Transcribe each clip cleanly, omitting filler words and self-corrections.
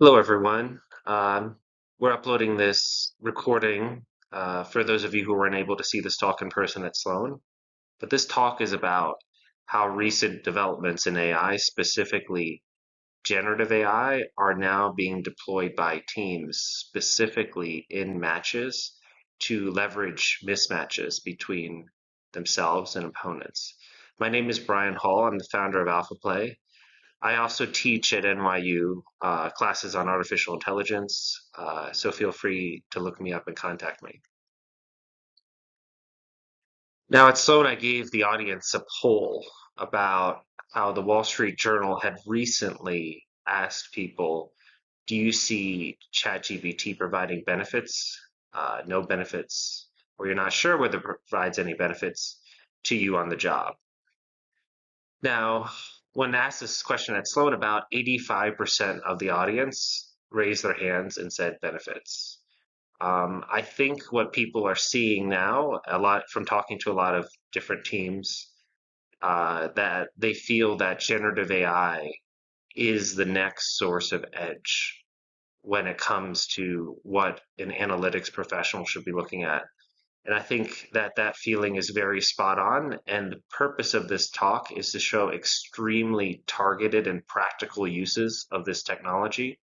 Hello, everyone. We're uploading this recording for those of you who weren't able to see this talk in person at Sloan. But this talk is about how recent developments in AI, specifically generative AI, are now being deployed by teams, specifically in matches, to leverage mismatches between themselves and opponents. My name is Brian Hall. I'm the founder of AlphaPlay. I also teach at NYU classes on artificial intelligence, so feel free to look me up and contact me. Now at Sloan, I gave the audience a poll about how the Wall Street Journal had recently asked people, do you see ChatGPT providing benefits, no benefits, or you're not sure whether it provides any benefits to you on the job? Now, when asked this question at Sloan, about 85% of the audience raised their hands and said benefits. I think what people are seeing now, a lot from talking to a lot of different teams, that they feel that generative AI is the next source of edge when it comes to what an analytics professional should be looking at. And I think that that feeling is very spot on. And the purpose of this talk is to show extremely targeted and practical uses of this technology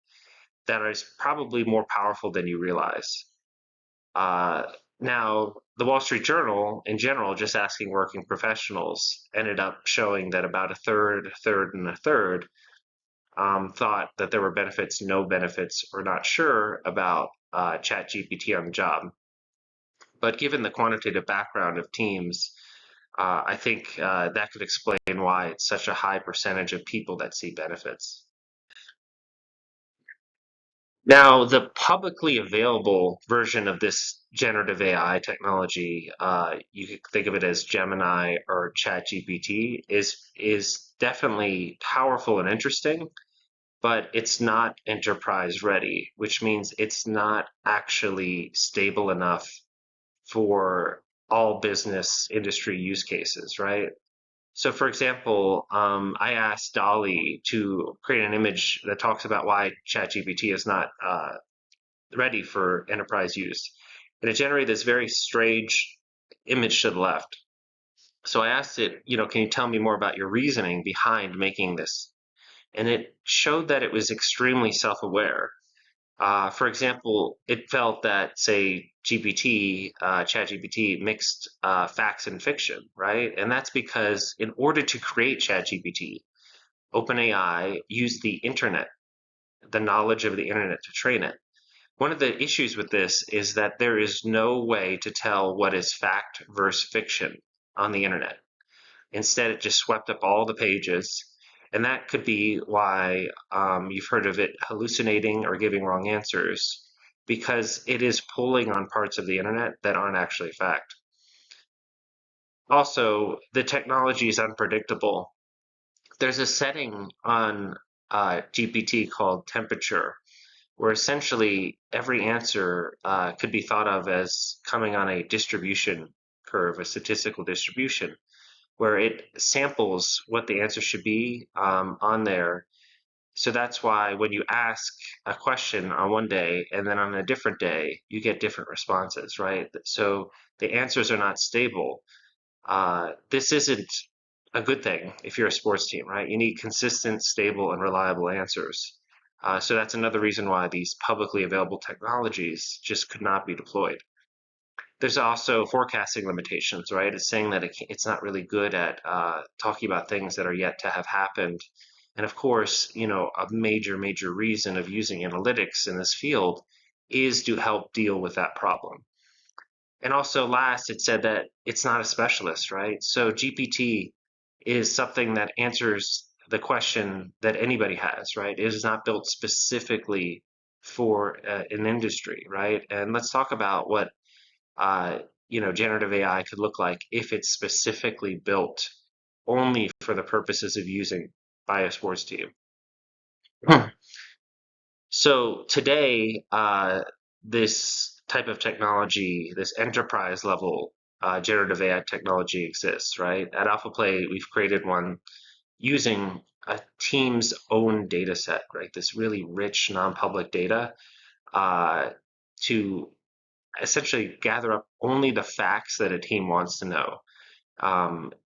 that is probably more powerful than you realize. Uh, Now, the Wall Street Journal, in general, just asking working professionals, ended up showing that about a third, and a third thought that there were benefits, no benefits, or not sure about ChatGPT on the job. But given the quantitative background of teams, I think that could explain why it's such a high percentage of people that see benefits. Now, the publicly available version of this generative AI technology, you could think of it as Gemini or ChatGPT, is definitely powerful and interesting, but it's not enterprise ready, which means it's not actually stable enough for all business industry use cases, right? So, for example, I asked Dolly to create an image that talks about why ChatGPT is not ready for enterprise use. And it generated this very strange image to the left. So I asked it, can you tell me more about your reasoning behind making this? And it showed that it was extremely self-aware. For example, it felt that, say, ChatGPT mixed facts and fiction, right? And that's because in order to create ChatGPT, OpenAI used the internet, the knowledge of the internet to train it. One of the issues with this is that there is no way to tell what is fact versus fiction on the internet. Instead, it just swept up all the pages. And that could be why you've heard of it hallucinating or giving wrong answers, because it is pulling on parts of the internet that aren't actually fact. Also, the technology is unpredictable. There's a setting on GPT called temperature, where essentially every answer could be thought of as coming on a distribution curve, a statistical distribution, where it samples what the answer should be on there. So that's why when you ask a question on one day and then on a different day, you get different responses, right? So the answers are not stable. This isn't a good thing if you're a sports team, right? You need consistent, stable, and reliable answers. So that's another reason why these publicly available technologies just could not be deployed. There's also forecasting limitations, right? It's saying that it's not really good at talking about things that are yet to have happened. And of course, a major reason of using analytics in this field is to help deal with that problem. And also last, it said that it's not a specialist, right? So GPT is something that answers the question that anybody has, right? It is not built specifically for an industry, right? And let's talk about what generative AI could look like if it's specifically built only for the purposes of using by a sports team. So today, this type of technology, this enterprise level generative AI technology exists, right? At AlphaPlay, we've created one using a team's own data set, right? This really rich non-public data uh, to essentially gather up only the facts that a team wants to know.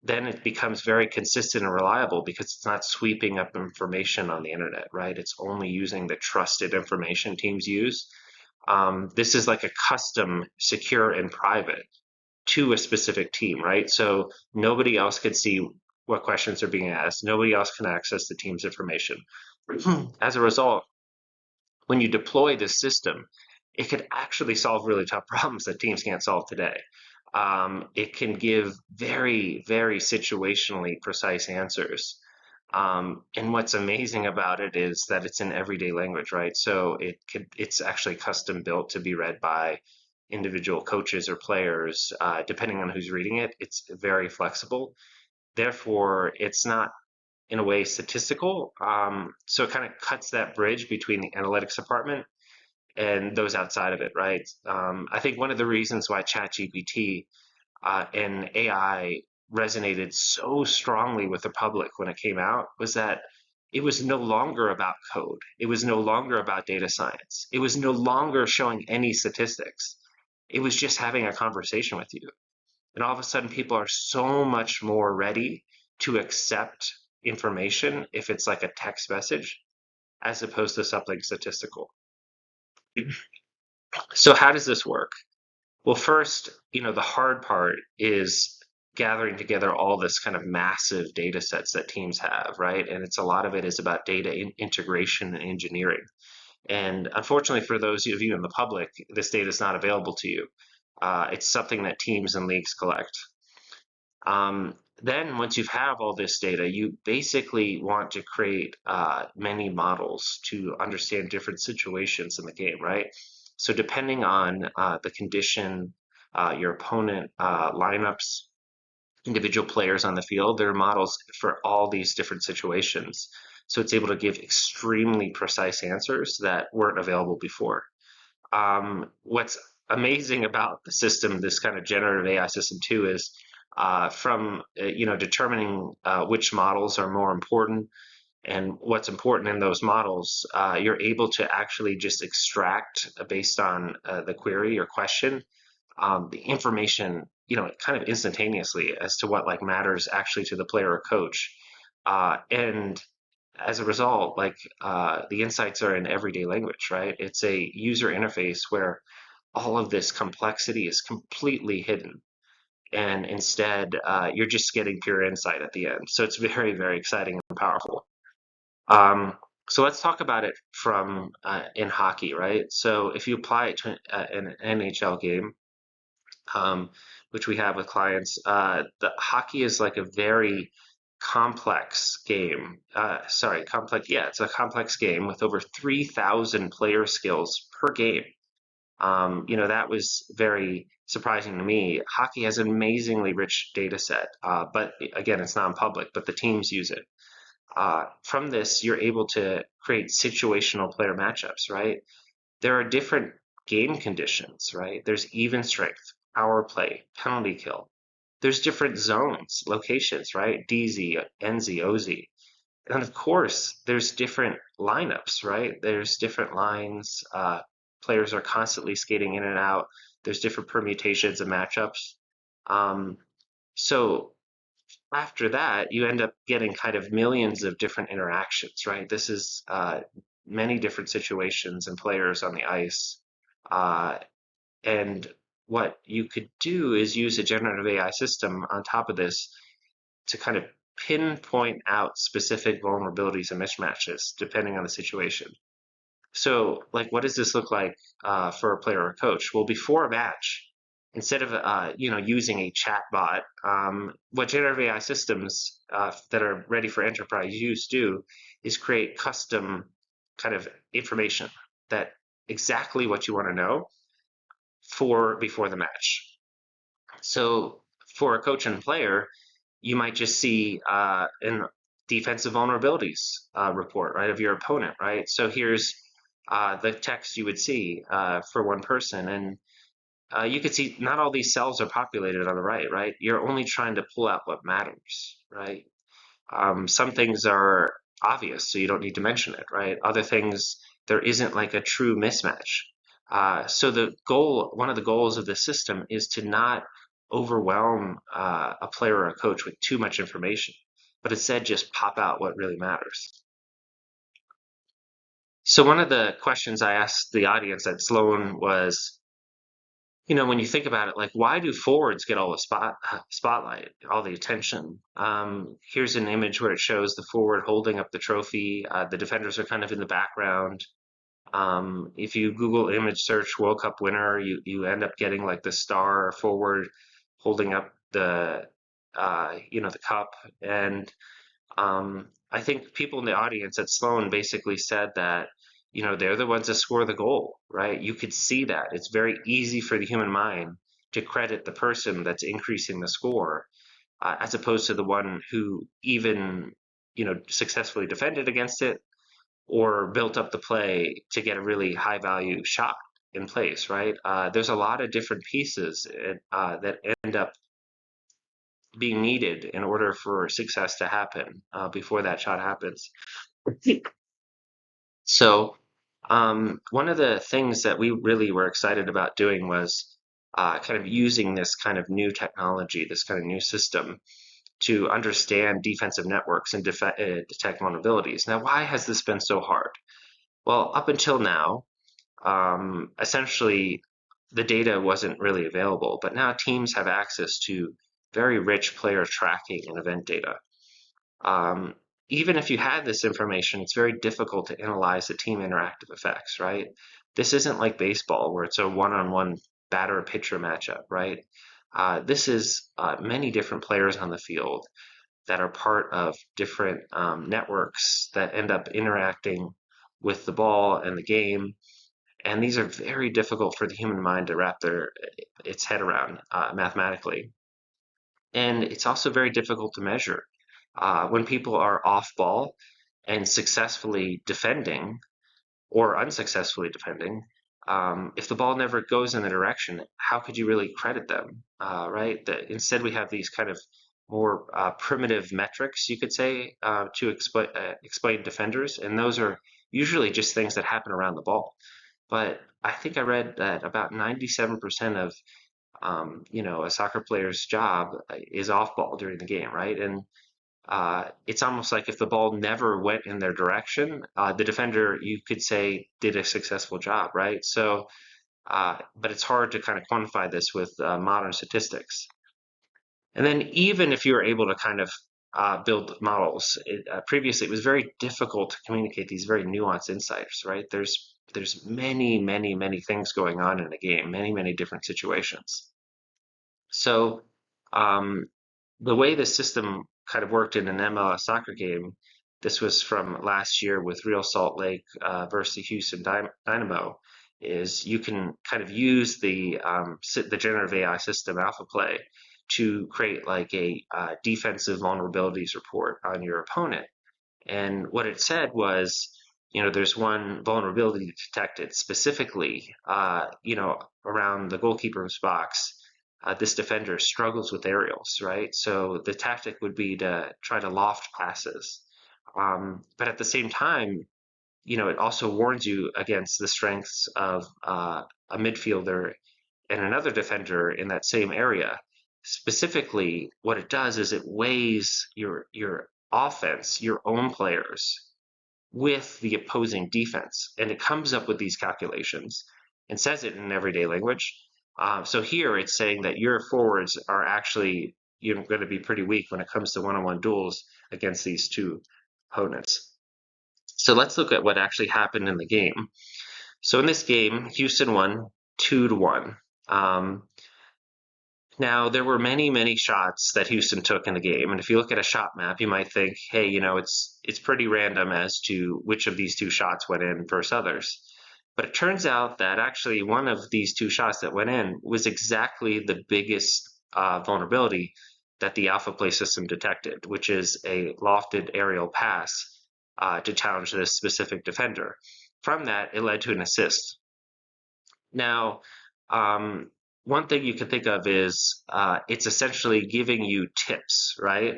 Then it becomes very consistent and reliable because it's not sweeping up information on the internet, right? It's only using the trusted information teams use. This is like a custom, secure, and private to a specific team, right? So nobody else could see what questions are being asked. Nobody else can access the team's information. As a result, when you deploy this system, it could actually solve really tough problems that teams can't solve today. It can give very, very situationally precise answers. And what's amazing about it is that it's in everyday language, right? So it's actually custom built to be read by individual coaches or players, depending on who's reading it. It's very flexible. Therefore, it's not in a way statistical. So it kind of cuts that bridge between the analytics department and those outside of it, right? I think one of the reasons why ChatGPT and AI resonated so strongly with the public when it came out was that it was no longer about code. It was no longer about data science. It was no longer showing any statistics. It was just having a conversation with you. And all of a sudden, people are so much more ready to accept information if it's like a text message as opposed to something statistical. So, how does this work? Well, first, the hard part is gathering together all this kind of massive data sets that teams have, right? And it's a lot of it is about data integration and engineering. And unfortunately, for those of you in the public, this data is not available to you. It's something that teams and leagues collect. Then once you have all this data, you basically want to create many models to understand different situations in the game, right? So depending on the condition, your opponent lineups, individual players on the field, there are models for all these different situations. So it's able to give extremely precise answers that weren't available before. What's amazing about the system, this kind of generative AI system too, is from determining which models are more important and what's important in those models, you're able to actually just extract based on the query or question the information, kind of instantaneously as to what like matters actually to the player or coach. And as a result, like the insights are in everyday language, right? It's a user interface where all of this complexity is completely hidden. And instead, you're just getting pure insight at the end. So it's very, very exciting and powerful. Um, so let's talk about it from in hockey, right? So if you apply it to an NHL game, which we have with clients, the hockey is like a very complex game. Sorry, complex. Yeah, it's a complex game with over 3,000 player skills per game. That was very surprising to me. Hockey has an amazingly rich data set, but again, it's non-public, but the teams use it. From this, you're able to create situational player matchups, right? There are different game conditions, right? There's even strength, power play, penalty kill. There's different zones, locations, right? DZ, NZ, OZ. And of course, there's different lineups, right? There's different lines. Players are constantly skating in and out. There's different permutations of matchups. Um, so after that, you end up getting kind of millions of different interactions, right? This is many different situations and players on the ice. Uh, and what you could do is use a generative AI system on top of this to kind of pinpoint out specific vulnerabilities and mismatches depending on the situation. So, like, what does this look like for a player or a coach? Well, before a match, instead of using a chat bot, what generative AI systems that are ready for enterprise use do is create custom kind of information that exactly what you want to know for before the match. So, for a coach and player, you might just see an defensive vulnerabilities report, right, of your opponent, right? So here's the text you would see for one person, and you could see not all these cells are populated on the right, right? You're only trying to pull out what matters, right? Some things are obvious, so you don't need to mention it, right? Other things, there isn't like a true mismatch. So one of the goals of the system is to not overwhelm a player or a coach with too much information, but instead just pop out what really matters. So one of the questions I asked the audience at Sloan was, when you think about it, like, why do forwards get all the spotlight, all the attention? Here's an image where it shows the forward holding up the trophy. The defenders are kind of in the background. If you Google image search World Cup winner, you end up getting like the star forward holding up the cup. And I think people in the audience at Sloan basically said that, they're the ones that score the goal, right? You could see that. It's very easy for the human mind to credit the person that's increasing the score, as opposed to the one who even, successfully defended against it or built up the play to get a really high value shot in place, right? There's a lot of different pieces that end up being needed in order for success to happen before that shot happens. So, one of the things that we really were excited about doing was kind of using this kind of new technology, this kind of new system to understand defensive networks and detect vulnerabilities. Now, why has this been so hard? Well, up until now, essentially the data wasn't really available, but now teams have access to very rich player tracking and event data. Um, Even if you had this information, it's very difficult to analyze the team interactive effects, right? This isn't like baseball where it's a one-on-one batter-pitcher matchup, right? This is many different players on the field that are part of different networks that end up interacting with the ball and the game. And these are very difficult for the human mind to wrap its head around mathematically. And it's also very difficult to measure. When people are off ball and successfully defending or unsuccessfully defending, if the ball never goes in the direction, how could you really credit them, right? Instead, we have these kind of more primitive metrics, you could say, to explain defenders, and those are usually just things that happen around the ball. But I think I read that about 97% of a soccer player's job is off ball during the game, right? And it's almost like if the ball never went in their direction, the defender, you could say, did a successful job, right? So, but it's hard to kind of quantify this with modern statistics. And then even if you were able to kind of build models, previously it was very difficult to communicate these very nuanced insights, right? There's many, many, many things going on in a game, many, many different situations. So the way the system kind of worked in an MLS soccer game, this was from last year with Real Salt Lake versus the Houston Dynamo, is you can kind of use the generative AI system AlphaPlay to create like a defensive vulnerabilities report on your opponent. And what it said was, there's one vulnerability detected specifically, around the goalkeeper's box. This defender struggles with aerials, right? So the tactic would be to try to loft passes. But at the same time, it also warns you against the strengths of a midfielder and another defender in that same area. Specifically, what it does is it weighs your offense, your own players, with the opposing defense, and it comes up with these calculations and says it in everyday language. So here it's saying that your forwards are actually going to be pretty weak when it comes to one-on-one duels against these two opponents. So let's look at what actually happened in the game. So in this game, Houston won 2-1. Now, there were many, many shots that Houston took in the game, and if you look at a shot map, you might think, hey, it's pretty random as to which of these two shots went in versus others. But it turns out that actually one of these two shots that went in was exactly the biggest vulnerability that the AlphaPlay system detected, which is a lofted aerial pass to challenge this specific defender. From that, it led to an assist. Now, one thing you can think of is it's essentially giving you tips, right?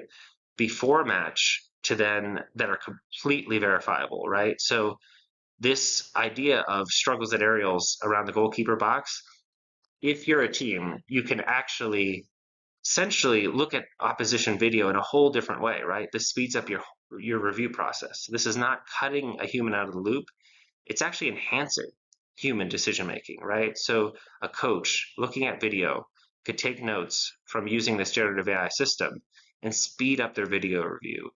before a match to then that are completely verifiable, right? So this idea of struggles at aerials around the goalkeeper box, if you're a team, you can actually essentially look at opposition video in a whole different way, right? This speeds up your review process. This is not cutting a human out of the loop. It's actually enhancing human decision making, right? So a coach looking at video could take notes from using this generative AI system and speed up their video review,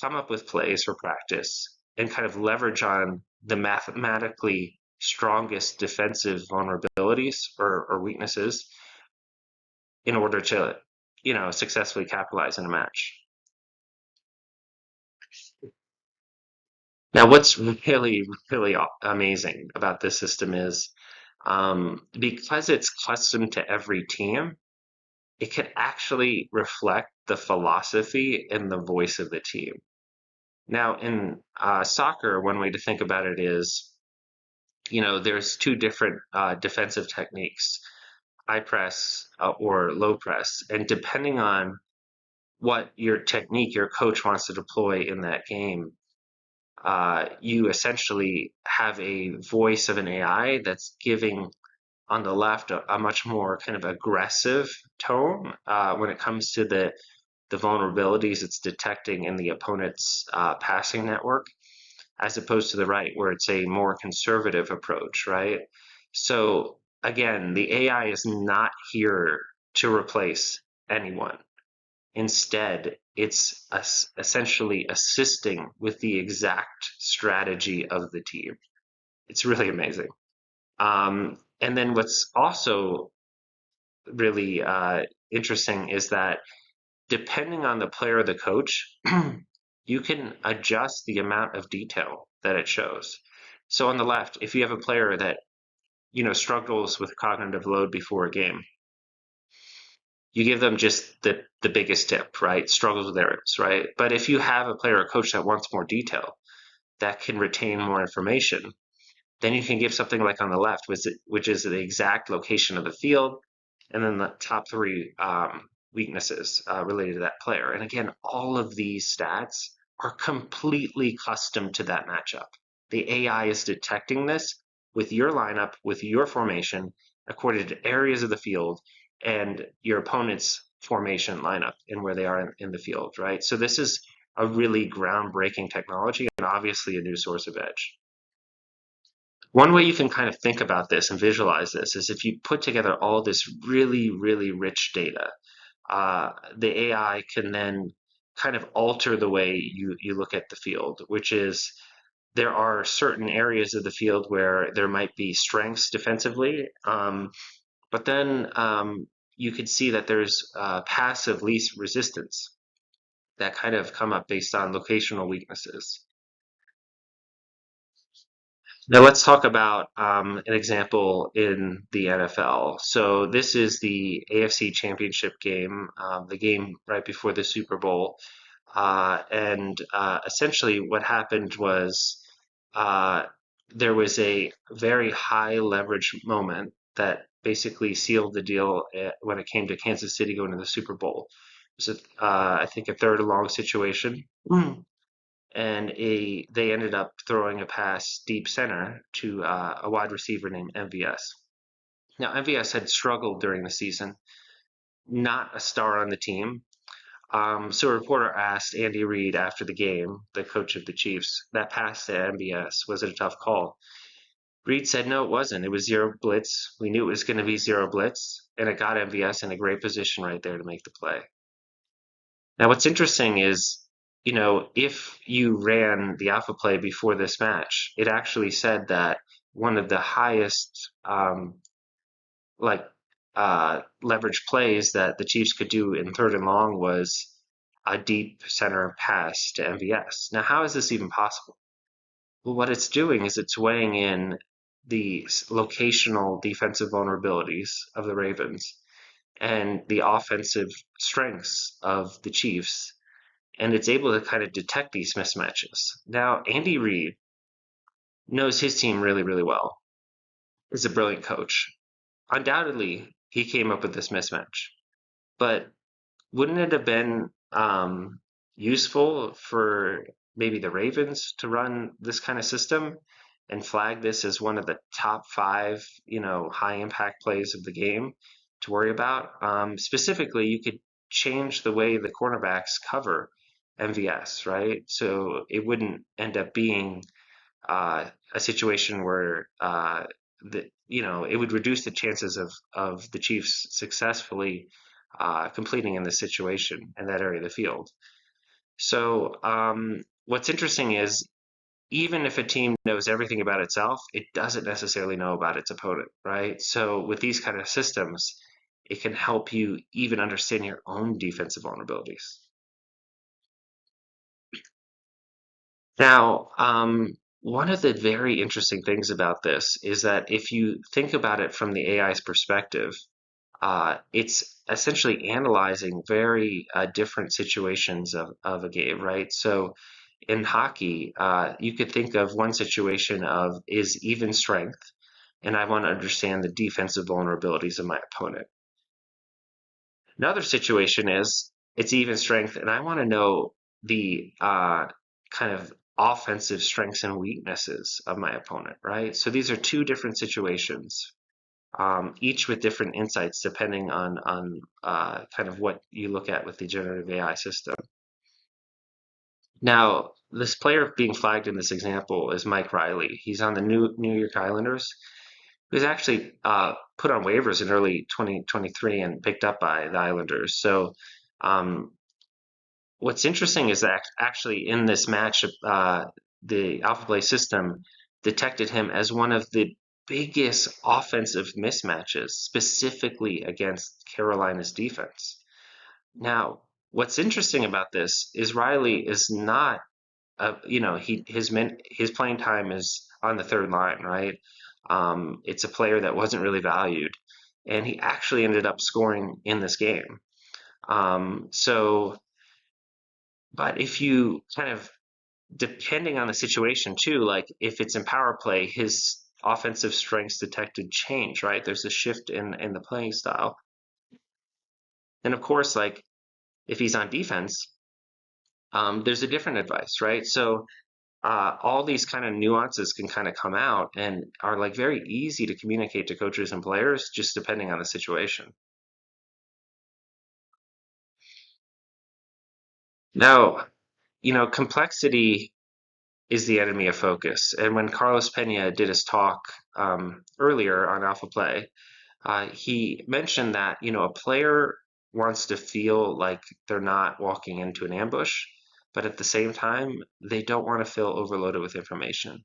come up with plays for practice, and kind of leverage on the mathematically strongest defensive vulnerabilities or weaknesses in order to, successfully capitalize in a match. Now, what's really, really amazing about this system is because it's custom to every team, it can actually reflect the philosophy and the voice of the team. Now, in soccer, one way to think about it is, there's two different defensive techniques, high press or low press. And depending on what your technique your coach wants to deploy in that game, you essentially have a voice of an AI that's giving on the left a much more kind of aggressive tone when it comes to the vulnerabilities it's detecting in the opponent's passing network, as opposed to the right, where it's a more conservative approach, right? So again, the AI is not here to replace anyone. Instead, it's essentially assisting with the exact strategy of the team. It's really amazing. And then what's also really interesting is that depending on the player or the coach, you can adjust the amount of detail that it shows. So on the left, if you have a player that struggles with cognitive load before a game, you give them just the biggest tip, right? Struggles with errors, right? But if you have a player or coach that wants more detail, that can retain more information, then you can give something like on the left, which is the exact location of the field, and then the top three weaknesses related to that player. And again, all of these stats are completely custom to that matchup. The AI is detecting this with your lineup, with your formation, according to areas of the field and your opponent's formation lineup and where they are in the field, right? So this is a really groundbreaking technology and obviously a new source of edge. One way you can kind of think about this and visualize this is if you put together all this really, really rich data, the AI can then kind of alter the way you look at the field, which is there are certain areas of the field where there might be strengths defensively, but then you could see that there's passive least resistance that kind of come up based on locational weaknesses. Now let's talk about an example in the NFL. So this is the AFC Championship game, the game right before the Super Bowl. And essentially what happened was uh, there was a very high leverage moment that basically sealed the deal when it came to Kansas City going to the Super Bowl. It was, I think, a third and long situation. And they ended up throwing a pass deep center to a wide receiver named MVS. Now, MVS had struggled during the season, not a star on the team. So a reporter asked Andy Reid after the game, the coach of the Chiefs, that pass to MVS, was it a tough call? Reid said, no, it wasn't. It was zero blitz. We knew it was going to be zero blitz, and it got MVS in a great position right there to make the play. Now, what's interesting is, if you ran the AlphaPlay before this match, it actually said that one of the highest like leverage plays that the Chiefs could do in third and long was a deep center pass to MVS. Now, how is this even possible? Well, what it's doing is it's weighing in the locational defensive vulnerabilities of the Ravens and the offensive strengths of the Chiefs, and it's able to kind of detect these mismatches. Now, Andy Reid knows his team really, really well. He's a brilliant coach. Undoubtedly, he came up with this mismatch. But wouldn't it have been useful for maybe the Ravens to run this kind of system and flag this as one of the top five, high impact plays of the game to worry about. Specifically, you could change the way the cornerbacks cover MVS, right? So it wouldn't end up being a situation where it would reduce the chances of the Chiefs successfully completing in this situation in that area of the field. So what's interesting is even if a team knows everything about itself, it doesn't necessarily know about its opponent, right? So with these kind of systems, it can help you even understand your own defensive vulnerabilities. Now, one of the very interesting things about this is that if you think about it from the AI's perspective, it's essentially analyzing very different situations of a game, right? So in hockey, you could think of one situation of is even strength, and I want to understand the defensive vulnerabilities of my opponent. Another situation is it's even strength, and I want to know the kind of offensive strengths and weaknesses of my opponent, right? So these are two different situations, each with different insights depending on kind of what you look at with the generative AI system. Now, this player being flagged in this example is Mike Riley. He's on the New York Islanders. He was actually put on waivers in early 2023 and picked up by the Islanders. So um, what's interesting is that actually in this match, the AlphaPlay system detected him as one of the biggest offensive mismatches, specifically against Carolina's defense. Now, what's interesting about this is Riley is not, his playing time is on the third line, right? It's a player that wasn't really valued, and he actually ended up scoring in this game. So, but if you kind of depending on the situation too, like if it's in power play, his offensive strengths detected change, right? There's a shift in the playing style. And of course, like if he's on defense, there's a different advice, right? So all these kind of nuances can kind of come out and are like very easy to communicate to coaches and players, just depending on the situation. Now, complexity is the enemy of focus. And when Carlos Pena did his talk earlier on AlphaPlay, he mentioned that a player wants to feel like they're not walking into an ambush, but at the same time, they don't want to feel overloaded with information.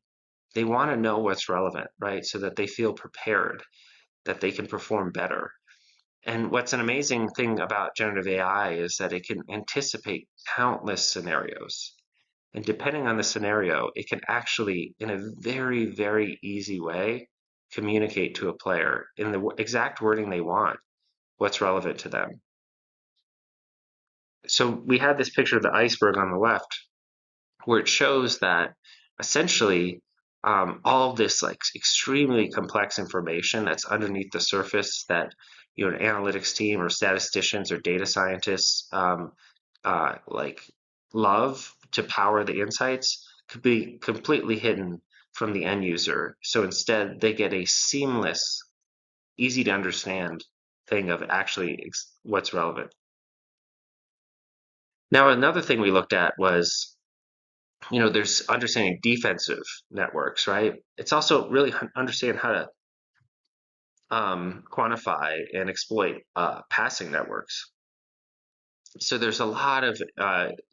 They want to know what's relevant, right? So that they feel prepared, that they can perform better. And what's an amazing thing about generative AI is that it can anticipate countless scenarios. And depending on the scenario, it can actually, in a very, very easy way, communicate to a player in the exact wording they want what's relevant to them. So we had this picture of the iceberg on the left where it shows that essentially all of this like extremely complex information that's underneath the surface that an analytics team or statisticians or data scientists like love to power the insights could be completely hidden from the end user. So instead, they get a seamless, easy to understand thing of actually what's relevant. Now, another thing we looked at was, there's understanding defensive networks, right? It's also really understand how to quantify and exploit passing networks. So there's a lot of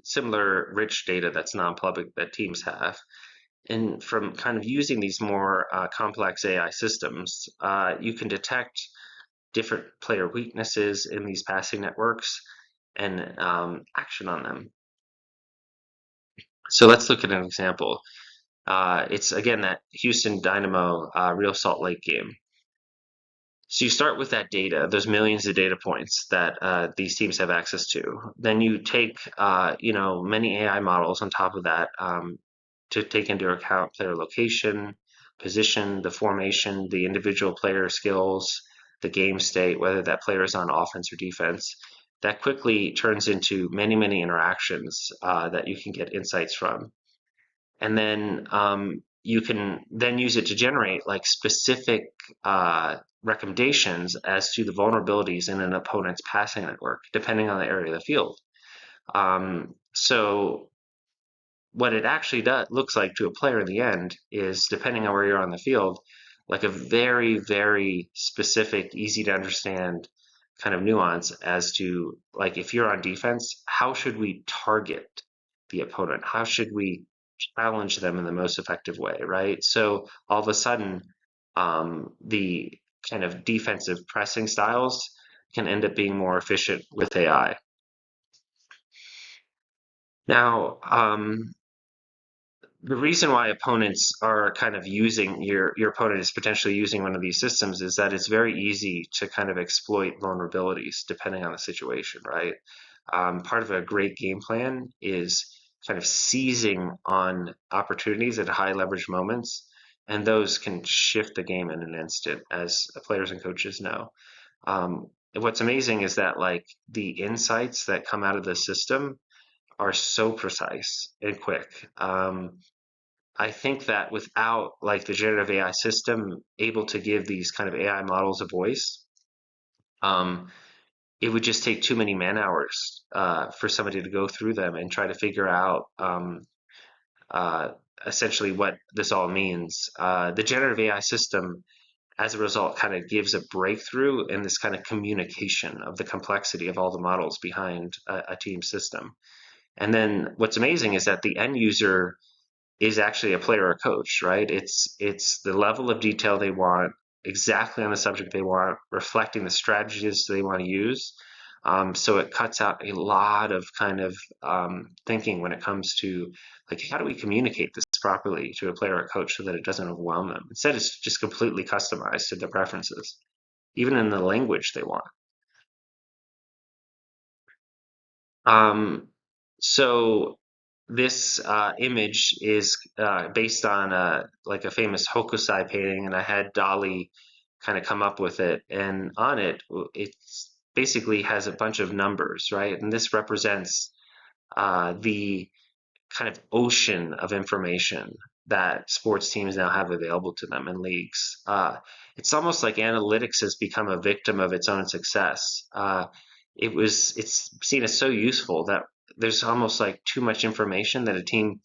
similar rich data that's non-public that teams have. And from kind of using these more complex AI systems, you can detect different player weaknesses in these passing networks and action on them. So let's look at an example. It's again that Houston Dynamo Real Salt Lake game. So you start with that data, those millions of data points that these teams have access to. Then you take, many AI models on top of that to take into account player location, position, the formation, the individual player skills, the game state, whether that player is on offense or defense. that quickly turns into many, many interactions that you can get insights from. And then you can then use it to generate like specific recommendations as to the vulnerabilities in an opponent's passing network, depending on the area of the field. So what it actually looks like to a player in the end is, depending on where you're on the field, like a very, very specific, easy to understand kind of nuance as to, like, if you're on defense, how should we target the opponent? How should we challenge them in the most effective way, right? So all of a sudden, the kind of defensive pressing styles can end up being more efficient with AI. Now, the reason why opponents are kind of using your opponent is potentially using one of these systems is that it's very easy to kind of exploit vulnerabilities depending on the situation, right? Part of a great game plan is kind of seizing on opportunities at high leverage moments, and those can shift the game in an instant, as players and coaches know. What's amazing is that, like, the insights that come out of the system are so precise and quick. I think that without, like, the generative AI system able to give these kind of AI models a voice, um, it would just take too many man hours for somebody to go through them and try to figure out uh, essentially what this all means. The generative AI system, as a result, kind of gives a breakthrough in this kind of communication of the complexity of all the models behind a team system. And then what's amazing is that the end user is actually a player or coach, right? It's the level of detail they want, exactly on the subject they want, reflecting the strategies they want to use. So it cuts out a lot of kind of thinking when it comes to, like, how do we communicate this properly to a player or coach so that it doesn't overwhelm them? Instead, it's just completely customized to their preferences, even in the language they want. Um, so this image is based on like a famous Hokusai painting, and I had Dolly kind of come up with it. And on it, it's basically has a bunch of numbers, right? And this represents the kind of ocean of information that sports teams now have available to them in leagues. It's almost like analytics has become a victim of its own success. It's seen as so useful that there's almost like too much information that a team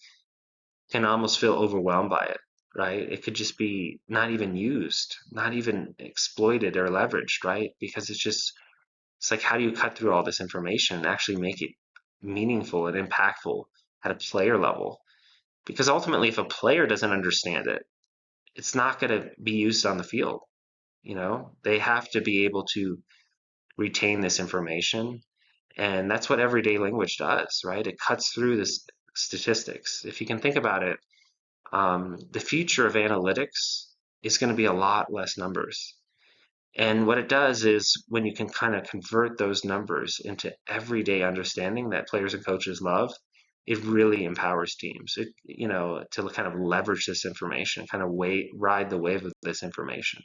can almost feel overwhelmed by it, right? It could just be not even used, not even exploited or leveraged, right? Because it's like, how do you cut through all this information and actually make it meaningful and impactful at a player level? Because ultimately, if a player doesn't understand it, it's not going to be used on the field. You know, they have to be able to retain this information. And that's what everyday language does, right? It cuts through this statistics. If you can think about it, the future of analytics is going to be a lot less numbers. And what it does is, when you can kind of convert those numbers into everyday understanding that players and coaches love, it really empowers teams. It, to kind of leverage this information, kind of ride the wave of this information.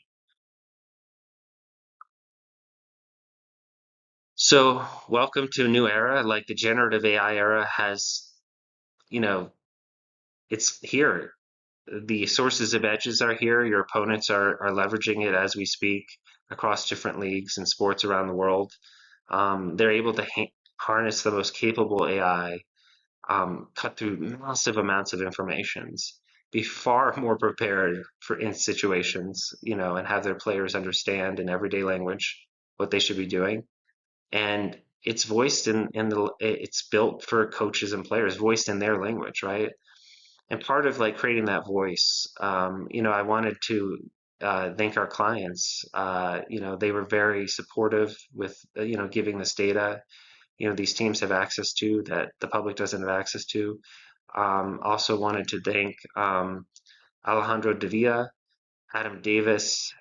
So, welcome to a new era. Like, the generative AI era has, you know, it's here. The sources of edges are here. Your opponents are leveraging it as we speak across different leagues and sports around the world. They're able to harness the most capable AI, cut through massive amounts of informations, be far more prepared for in situations, and have their players understand in everyday language what they should be doing. And it's voiced it's built for coaches and players, voiced in their language, right? And part of, like, creating that voice, I wanted to thank our clients. They were very supportive with, giving this data, these teams have access to that the public doesn't have access to. Also wanted to thank Alejandro Davia, Adam Davis,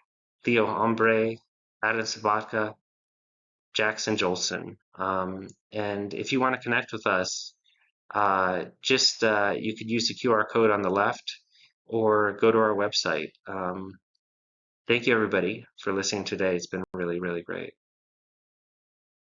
Theo Hombre, Adam Sabatka, Jackson Jolson. And if you want to connect with us, just you could use the QR code on the left or go to our website. Thank you, everybody, for listening today. It's been really, really great.